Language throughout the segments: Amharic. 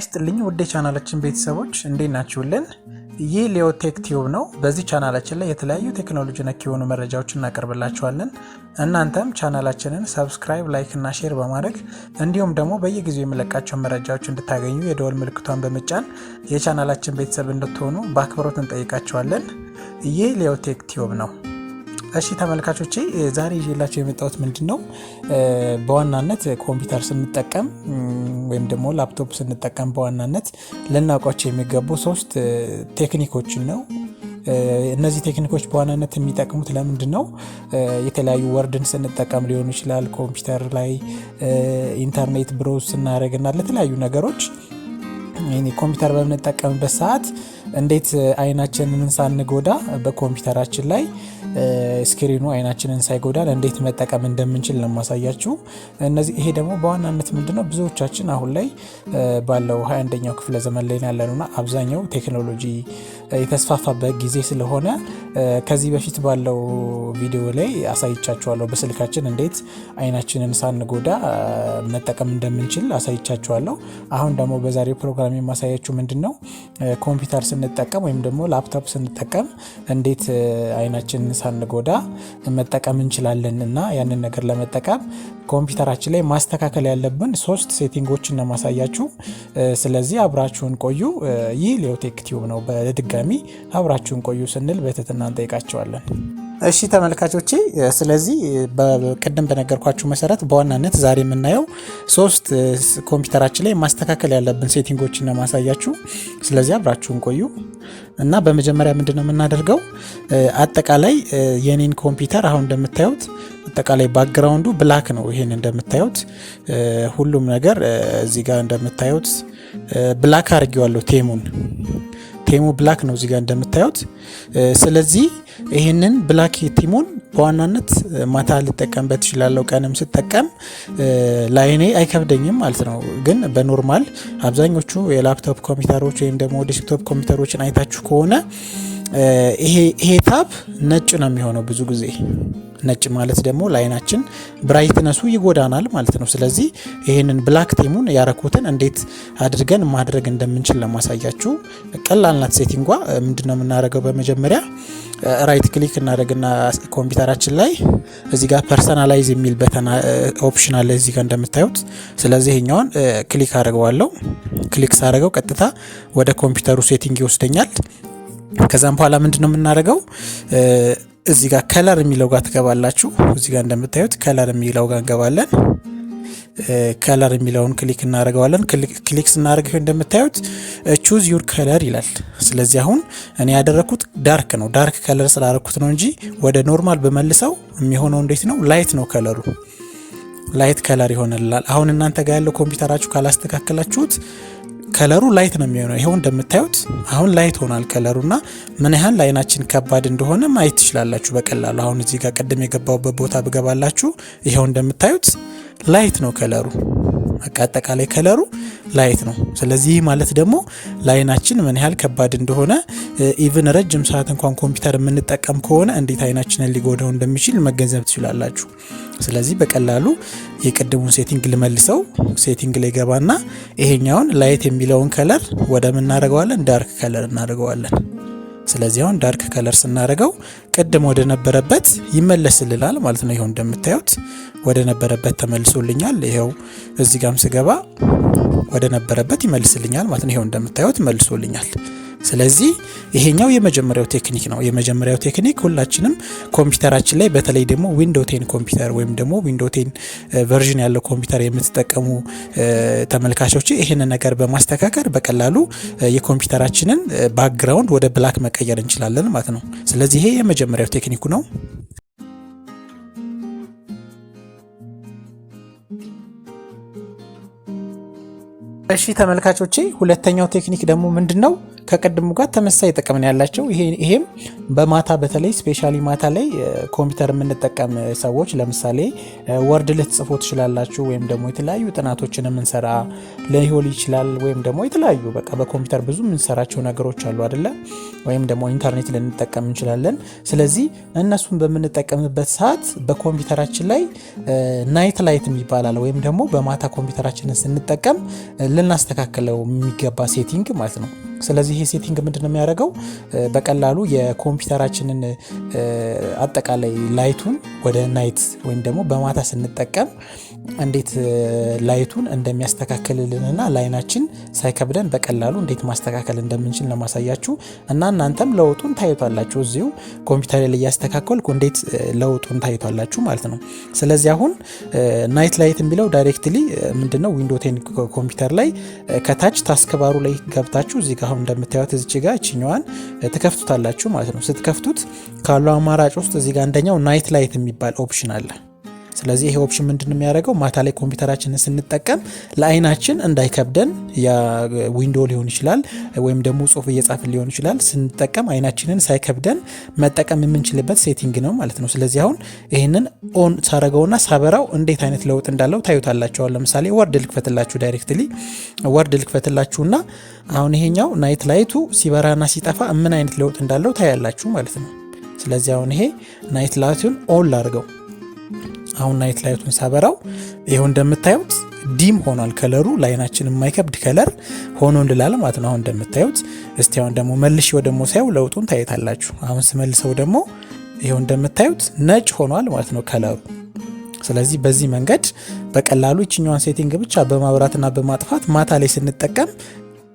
ይስጥልኝ ውድ ቻናላችን ቤተሰቦች እንዴት ናችሁልን? ይህ liotech ቲዩብ ነው። በዚህ ቻናላችን ላይ የተለያዩ ቴክኖሎጂ ነክ የሆኑ መረጃዎችን እናቀርብላችኋለን። እናንተም ቻናላችንን ሰብስክራይብ፣ ላይክ እና ሼር በማድረግ እንዲሁም ደግሞ በየጊዜው የሚለቃቸው መረጃዎች እንድታገኙ የደወል ምልክቷን በመጫን የቻናላችን ቤተሰብ እንድትሆኑ በአክብሮት እንጠይቃችኋለን። ይህ liotech ቲዩብ ነው። እሺ ተመልካቾቼ ዛሬ ይዤላችሁ የመጣሁት ምንድነው በዋናነት ኮምፒውተር ስንጠቀም ወይም ደግሞ ላፕቶፕ ስንጠቀም በዋናነት ልናውቃቸው የሚገቡ 3 ቴክኒኮችን ነው። እነዚህ ቴክኒኮች በዋናነት የሚጠቅሙት ለምንድነው የተለያዩ ወርድን ስንጠቀም ሊሆን ይችላል፣ ኮምፒውተር ላይ ኢንተርኔት ብሮዝ ስናደርግና ለተለያዩ ነገሮች ኮምፒውተር በምንጠቀምበት ሰዓት እንዴት አይናችንን ሳንጎዳ በኮምፒውተራችን ላይ ስክሪኑ አይናችንን ሳይጎዳን እንዴት መጠቀም እንደምንችል ለማሳያችሁ። ይሄ ደግሞ በዋናነት ምንድነው ብዙዎቻችን አሁን ላይ ባለው 21ኛው ክፍለ ዘመን ላይ ያለነውና አብዛኛው ቴክኖሎጂ የተስፋፋበት ጊዜ ስለሆነ ከዚህ በፊት ባለው ቪዲዮ ላይ አሳይቻችኋለሁ በስልካችን እንዴት አይናችንን ሳንጎዳ መጠቀም እንደምንችል አሳይቻችኋለሁ። አሁን ደግሞ በዛሬው ፕሮግራም የማሳያችሁ ምንድነው ኮምፒውተር ስንጠቀም ወይም ደግሞ ላፕቶፕ ስንጠቀም እንዴት አይናችንን ሳንጎዳ መጠቀም እንችላለንና ያንን ነገር ለመጠቀም ኮምፒውተራችን ላይ ማስተካከል ያለብን 3 ሴቲንጎችን ነው ማሳያችሁ። ስለዚህ አብራችሁን ቆዩ። ይህ liotech ቲዩብ ነው። በድጋሚ አብራችሁን ቆዩ ስንል በትህትና እንጠይቃችኋለን። እሺ ተመልካቾቼ ስለዚህ በቀደም በነገርኳችሁ መሰረት በዋናነት ዛሬ የምናየው 3 ኮምፒውተራችን ላይ ማስተካከል ያለብን ሴቲንጎችን ነው ማሳያችሁ። ስለዚህ አብራችሁን ቆዩ እና በመጀመሪያ ምንድነው የምናደርገው አጠቃላይ የኔን ኮምፒውተር አሁን እንደምታዩት አጠቃላይ ባክግራውንዱ ብላክ ነው። ይሄን እንደምታዩት ሁሉም ነገር እዚህ ጋር እንደምታዩት ብላክ አድርጌዋለሁ። ቴሙ ብላክ ነው እዚህ ጋር እንደምታዩት። ስለዚህ ይሄንን ብላክ ቲሙን በዋናነት ማታ ልጠቀምበት ይችላልው፣ ቀንም ስጠቀም ላይኔ አይከብደኝም ማለት ነው። ግን በኖርማል አብዛኞቹ የላፕቶፕ ኮምፒውተሮች ወይም ደግሞ ዴስክቶፕ ኮምፒውተሮችን አይታችሁ ከሆነ ይሄ ታብ ነጭ ነው የሚሆነው። ብዙ ጊዜ ነጭ ማለት ደግሞ ለአይናችን ብራይትነሱ ይጎዳናል ማለት ነው። ስለዚህ ይሄንን ብላክ ቲሙን ያረኩትን እንዴት አድርገን ማድረግ እንደምንችል ለማሳያችሁ ቀላል ናት ሴቲንጓ። ምንድነው የምናደርገው በመጀመሪያ ራይት ክሊክ እናደርግና ኮምፒውተራችን ላይ እዚህ ጋር ፐርሰናላይዝ የሚል በተን ኦፕሽን አለ እዚህ ጋር እንደምታዩት። ስለዚህ ይሄኛውን ክሊክ አደርገዋለሁ። ክሊክ ሳደርገው ቀጥታ ወደ ኮምፒውተሩ ሴቲንግ ይወስደኛል። ከዛም በኋላ ምንድነው የምናደርገው እዚህ ጋር ከለር የሚለው ጋር ትገባላችሁ። እዚህ ጋር እንደምታዩት ከለር የሚለው ጋር እንገባለን። ከለር የሚለውን ክሊክ እናደርገዋለን። ክሊክ ስናደርገው እንደምታዩት ቹዝ ዩር ከለር ይላል። ስለዚህ አሁን እኔ ያደረኩት ዳርክ ነው። ዳርክ ከለር ስላደረኩት ነው እንጂ ወደ ኖርማል በመልሰው የሚሆነው እንዴት ነው ላይት ነው ከለሩ። ላይት ከለር ይሆንላል። አሁን እናንተ ጋር ያለው ኮምፒውተራችሁ ካላስተካከላችሁት ከለሩ ላይት ነው የሚሆነው። ይሄው እንደምታዩት አሁን ላይት ሆኗል ከለሩና ምን ያህል ለአይናችን ከባድ እንደሆነ ማየት ትችላላችሁ በቀላሉ። አሁን እዚህ ጋር ቀደም የገባውበት ቦታ ብገባላችሁ ይሄው እንደምታዩት ላይት ነው ከለሩ። አጠቃላይ ከለሩ ላይት ነው። ስለዚህ ማለት ደግሞ ለአይናችን ምን ያህል ከባድ እንደሆነ ኢቭን ረጅም ሰዓት እንኳን ኮምፒውተር የምንጠቀም ከሆነ እንዴት አይናችንን ሊጎዳው እንደሚችል መገንዘብ ትችላላችሁ። ስለዚህ በቀላሉ የቀደሙን ሴቲንግ ልመልሰው። ሴቲንግ ላይ ገባና ይሄኛውን ላይት የሚለውን ከለር ወደ ምን እናደርገዋለን ዳርክ ከለር እናደርገዋለን። ስለዚህ አሁን ዳርክ ከለር ስናደርገው ቀደም ወደ ነበረበት ይመለስልናል ማለት ነው። ይሄው እንደምታዩት ወደ ነበረበት ተመልሶልኛል። ይሄው እዚህ ጋርም ስገባ ወደ ነበረበት ይመልስልኛል ማለት ነው። ይሄው እንደምታዩት መልሶልኛል። ስለዚህ ይሄኛው የመጀመሪያው ቴክኒክ ነው። የመጀመሪያው ቴክኒክ ሁላችንም ኮምፒውተራችን ላይ በተለይ ደግሞ ዊንዶው 10 ኮምፒውተር ወይም ደግሞ ዊንዶው 10 ቨርዥን ያለው ኮምፒውተር የምትጠቀሙ ተመልካቾች ይሄን ነገር በማስተካከል በቀላሉ የኮምፒውተራችንን ባክግራውንድ ወደ ብላክ መቀየር እንችላለን ማለት ነው። ስለዚህ ይሄ የመጀመሪያው ቴክኒኩ ነው። እሺ ተመልካቾቼ ሁለተኛው ቴክኒክ ደግሞ ምንድነው ከቀድሙ ጋር ተመሳሳይ ጥቅም ነው ያላቸው። ይሄም በማታ በተለይ ስፔሻሊ ማታ ላይ ኮምፒውተር የምንጠቀም ሰዎች ለምሳሌ ወርድ ልትጽፉ ትችላላችሁ፣ ወይም ደግሞ የተለያዩ ጥናቶችን የምንሰራ ሊሆን ይችላል፣ ወይም ደግሞ የተለያዩ በቃ በኮምፒውተር ብዙ የምንሰራቸው ነገሮች አሉ አይደለ? ወይም ደግሞ ኢንተርኔት ልንጠቀም እንችላለን። ስለዚህ እነሱን በምንጠቀምበት ሰዓት በኮምፒውተራችን ላይ ናይት ላይት ይባላል፣ ወይም ደግሞ በማታ ኮምፒውተራችንን ስንጠቀም ልናስተካክለው የሚገባ ሴቲንግ ማለት ነው። ስለዚህ ይሄ ሴቲንግ ምንድነው የሚያደርገው? በቀላሉ የኮምፒውተራችንን አጠቃላይ ላይቱን ወደ ናይት ወይም ደግሞ በማታ ስንጠቀም እንዴት ላይቱን እንደሚያስተካክልልንና ለአይናችን ሳይከብደን በቀላሉ እንዴት ማስተካከል እንደምንችል ለማሳያችሁ እና እናንተም ለውጡን ታዩታላችሁ። እዚሁ ኮምፒውተር ላይ ያስተካከልኩ እንዴት ለውጡን ታዩታላችሁ ማለት ነው። ስለዚህ አሁን ናይት ላይት የሚለው ዳይሬክትሊ ምንድነው ዊንዶው 10 ኮምፒውተር ላይ ከታች ታስክ ባሩ ላይ ገብታችሁ እዚህ ጋር አሁን እንደምታዩት እዚች ጋር እቺኛዋን ተከፍቱታላችሁ ማለት ነው። ስትከፍቱት ካለው አማራጭ ውስጥ እዚህ ጋር አንደኛው ናይት ላይት የሚባል ኦፕሽን አለ። ስለዚህ ይሄ ኦፕሽን ምንድነው የሚያደርገው? ማታ ላይ ኮምፒውተራችንን ስንጠቀም ለአይናችን እንዳይከብደን ያ ዊንዶው ሊሆን ይችላል ወይም ደግሞ ጽሁፍ እየጻፍን ሊሆን ይችላል ስንጠቀም አይናችንን ሳይከብደን መጠቀም የምንችልበት ሴቲንግ ነው ማለት ነው። ስለዚህ አሁን ይሄንን ኦን ሳረገውና ሳበራው እንዴት አይነት ለውጥ እንዳለው ታዩታላችሁ። ለምሳሌ ወርድ ልክፈትላችሁ፣ ዳይሬክትሊ ወርድ ልክፈትላችሁና አሁን ይሄኛው ናይት ላይቱ ሲበራና ሲጠፋ ምን አይነት ለውጥ እንዳለው ታያላችሁ ማለት ነው። ስለዚህ አሁን ይሄ ናይት ላይቱን ኦን ላድርገው። አሁን ናይት ላይቱን ሳበራው ይሄው እንደምታዩት ዲም ሆኗል። ከለሩ ላይናችን የማይከብድ ከለር ሆኖ እንላለ ማለት ነው። አሁን እንደምታዩት እስቲ አሁን ደግሞ መልሼው ደግሞ ሳይው ለውጡን ታይታላችሁ። አሁን ስመልሰው ደግሞ ይሄው እንደምታዩት ነጭ ሆኗል ማለት ነው ከለሩ። ስለዚህ በዚህ መንገድ በቀላሉ እቺኛዋን ሴቲንግ ብቻ በማብራትና በማጥፋት ማታ ላይ ስንጠቀም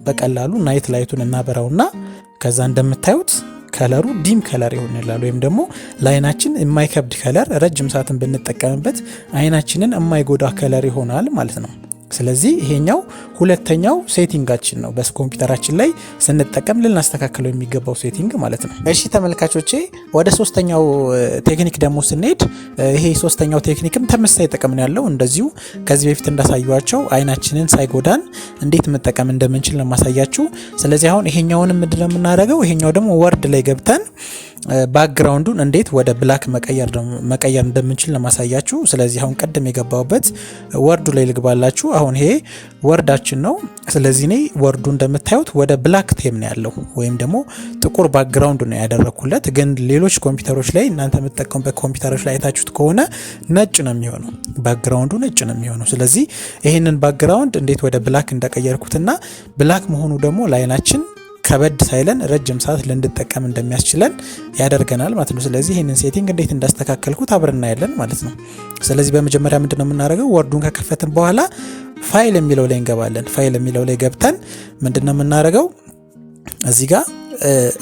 በቀላሉ ናይት ላይቱን እናበራውና ከዛ እንደምታዩት ከለሩ ዲም ከለር ይሆናል፣ ወይም ደግሞ ለአይናችን የማይከብድ ከለር ረጅም ሰዓትን ብንጠቀምበት አይናችንን የማይጎዳ ከለር ይሆናል ማለት ነው። ስለዚህ ይሄኛው ሁለተኛው ሴቲንጋችን ነው፣ በኮምፒውተራችን ላይ ስንጠቀም ልናስተካክለው የሚገባው ሴቲንግ ማለት ነው። እሺ ተመልካቾቼ ወደ ሶስተኛው ቴክኒክ ደግሞ ስንሄድ ይሄ ሶስተኛው ቴክኒክም ተመሳሳይ ጥቅም ነው ያለው። እንደዚሁ ከዚህ በፊት እንዳሳዩዋቸው አይናችንን ሳይጎዳን እንዴት መጠቀም እንደምንችል ለማሳያችሁ። ስለዚህ አሁን ይሄኛውንም ምንድነው የምናደርገው? ይሄኛው ደግሞ ወርድ ላይ ገብተን ባክግራውንዱን እንዴት ወደ ብላክ መቀየር እንደምንችል ለማሳያችሁ። ስለዚህ አሁን ቀደም የገባውበት ወርዱ ላይ ልግባላችሁ። አሁን ይሄ ወርዳችን ነው። ስለዚህ እኔ ወርዱ እንደምታዩት ወደ ብላክ ቴም ነው ያለው፣ ወይም ደግሞ ጥቁር ባክግራውንድ ነው ያደረኩለት። ግን ሌሎች ኮምፒውተሮች ላይ እናንተ የምትጠቀሙበት ኮምፒውተሮች ላይ አይታችሁት ከሆነ ነጭ ነው የሚሆነው፣ ባክግራውንዱ ነጭ ነው የሚሆነው። ስለዚህ ይሄንን ባክግራውንድ እንዴት ወደ ብላክ እንደቀየርኩትና ብላክ መሆኑ ደግሞ ለአይናችን ከበድ ሳይለን ረጅም ሰዓት ልንጠቀም እንደሚያስችለን ያደርገናል ማለት ነው። ስለዚህ ይሄንን ሴቲንግ እንዴት እንዳስተካከልኩት አብረን እናያለን ማለት ነው። ስለዚህ በመጀመሪያ ምንድነው የምናደርገው? ወርዱን ከከፈትን በኋላ ፋይል የሚለው ላይ እንገባለን። ፋይል የሚለው ላይ ገብተን ምንድነው የምናደርገው? እዚህ ጋር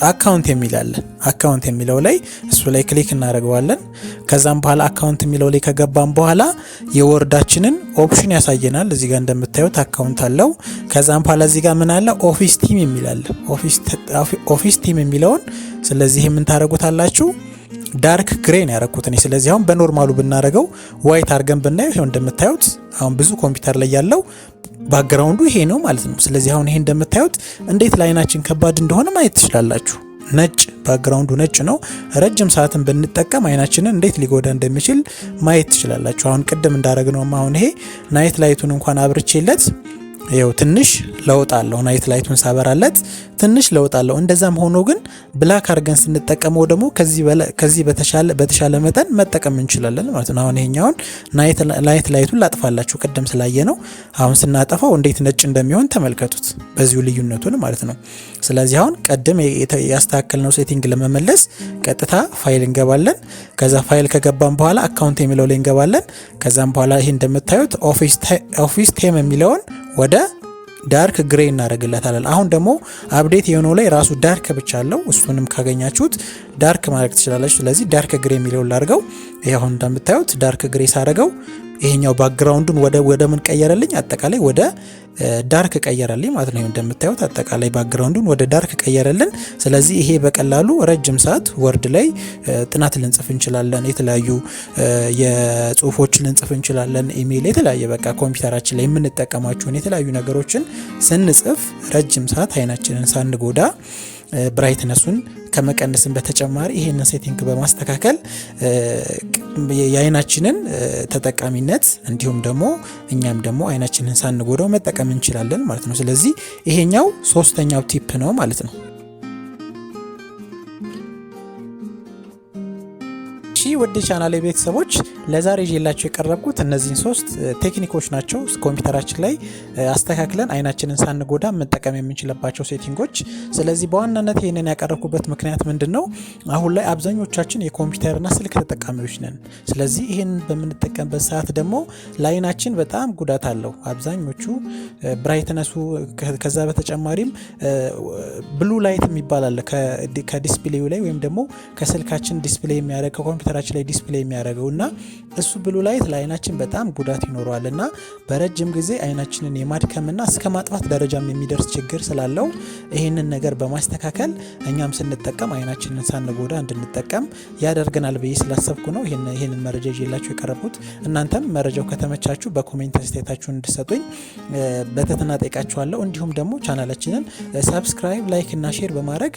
አካውንት የሚላለን አካውንት የሚለው ላይ እሱ ላይ ክሊክ እናደርገዋለን። ከዛም በኋላ አካውንት የሚለው ላይ ከገባን በኋላ የወርዳችንን ኦፕሽን ያሳየናል። እዚህ ጋር እንደምታዩት አካውንት አለው። ከዛም በኋላ እዚህ ጋር ምን አለ? ኦፊስ ቲም የሚላል ኦፊስ ቲም የሚለውን ስለዚህ ምን ታደርጉታላችሁ? ዳርክ ግሬ ነው ያረኩት እኔ። ስለዚህ አሁን በኖርማሉ ብናረገው ዋይት አድርገን ብናየው ይሄው እንደምታዩት አሁን ብዙ ኮምፒውተር ላይ ያለው ባክግራውንዱ ይሄ ነው ማለት ነው። ስለዚህ አሁን ይሄ እንደምታዩት እንዴት ለአይናችን ከባድ እንደሆነ ማየት ትችላላችሁ። ነጭ ባክግራውንዱ ነጭ ነው። ረጅም ሰዓትን ብንጠቀም አይናችንን እንዴት ሊጎዳ እንደሚችል ማየት ትችላላችሁ። አሁን ቅድም እንዳረግነው አሁን ይሄ ናይት ላይቱን እንኳን አብርቼለት ይሄው ትንሽ ለውጥ አለው። ናይት ላይቱን ሳበራለት ትንሽ ለውጥ አለው። እንደዛም ሆኖ ግን ብላክ አድርገን ስንጠቀመው ደግሞ ከዚህ በተሻለ መጠን መጠቀም እንችላለን ማለት ነው። አሁን ይሄኛውን ናይት ላይቱን ላጥፋላችሁ ቅድም ስላየ ነው። አሁን ስናጠፋው እንዴት ነጭ እንደሚሆን ተመልከቱት፣ በዚሁ ልዩነቱን ማለት ነው። ስለዚህ አሁን ቀደም ያስተካከልነው ሴቲንግ ለመመለስ ቀጥታ ፋይል እንገባለን። ከዛ ፋይል ከገባን በኋላ አካውንት የሚለው ላይ እንገባለን። ከዛም በኋላ ይሄ እንደምታዩት ኦፊስ ቴም የሚለውን ወደ ዳርክ ግሬ እናደርግለታለን። አሁን ደግሞ አፕዴት የሆነው ላይ ራሱ ዳርክ ብቻ አለው። እሱንም ካገኛችሁት ዳርክ ማድረግ ትችላላችሁ። ስለዚህ ዳርክ ግሬ የሚለውን ላድርገው። ይሄ አሁን እንደምታዩት ዳርክ ግሬ ሳደርገው ይሄኛው ባክግራውንዱን ወደ ምን ቀየረልኝ? አጠቃላይ ወደ ዳርክ ቀየረልኝ ማለት ነው። እንደምታዩት አጠቃላይ ባክግራውንዱን ወደ ዳርክ ቀየረልን። ስለዚህ ይሄ በቀላሉ ረጅም ሰዓት ወርድ ላይ ጥናት ልንጽፍ እንችላለን፣ የተለያዩ የጽሁፎች ልንጽፍ እንችላለን፣ ኢሜል፣ የተለያየ በቃ ኮምፒውተራችን ላይ የምንጠቀማቸውን የተለያዩ ነገሮችን ስንጽፍ ረጅም ሰዓት አይናችንን ሳንጎዳ ብራይትነሱን ከመቀነስን በተጨማሪ ይሄንን ሴቲንግ በማስተካከል የአይናችንን ተጠቃሚነት እንዲሁም ደግሞ እኛም ደግሞ አይናችንን ሳንጎዳው መጠቀም እንችላለን ማለት ነው። ስለዚህ ይሄኛው ሶስተኛው ቲፕ ነው ማለት ነው። ውድ ቻናሌ ቤተሰቦች ለዛሬ ይዤላችሁ የቀረብኩት እነዚህን 3 ቴክኒኮች ናቸው። ኮምፒውተራችን ላይ አስተካክለን አይናችንን ሳንጎዳ መጠቀም የምንችልባቸው ሴቲንጎች። ስለዚህ በዋናነት ይሄንን ያቀረብኩበት ምክንያት ምንድነው? አሁን ላይ አብዛኞቻችን የኮምፒውተርና ስልክ ተጠቃሚዎች ነን። ስለዚህ ይሄንን በምንጠቀምበት ሰዓት ደግሞ ለአይናችን በጣም ጉዳት አለው። አብዛኞቹ ብራይትነሱ ከዛ በተጨማሪም ብሉ ላይት የሚባል አለ ከዲስፕሌዩ ላይ ወይም ደግሞ ከስልካችን ዲስፕሌይ የሚያደርግ ከኮምፒውተራችን ላይ ዲስፕሌይ የሚያደርገውና እሱ ብሉ ላይት ለአይናችን በጣም ጉዳት ይኖረዋልና በረጅም ጊዜ አይናችንን የማድከምና እስከ ማጥፋት ደረጃም የሚደርስ ችግር ስላለው ይሄንን ነገር በማስተካከል እኛም ስንጠቀም አይናችንን ሳንጎዳ እንድንጠቀም ያደርገናል ብዬ ስላሰብኩ ነው ይሄንን መረጃ ይዤላችሁ የቀረብኩት። እናንተም መረጃው ከተመቻችሁ በኮሜንት አስተያየታችሁን እንድትሰጡኝ በትህትና ጠይቃችኋለሁ። እንዲሁም ደግሞ ቻናላችንን ሰብስክራይብ፣ ላይክ እና ሼር በማድረግ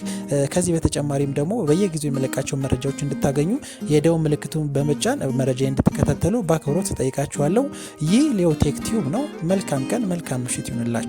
ከዚህ በተጨማሪም ደግሞ በየጊዜው የመለቃቸው መረጃዎች እንድታገኙ የደወል ምልክቱን በመጫን መረጃ እንድትከታተሉ በአክብሮት ጠይቃችኋለሁ። ይህ ሊዮቴክ ቲዩብ ነው። መልካም ቀን፣ መልካም ምሽት ይሁንላችሁ።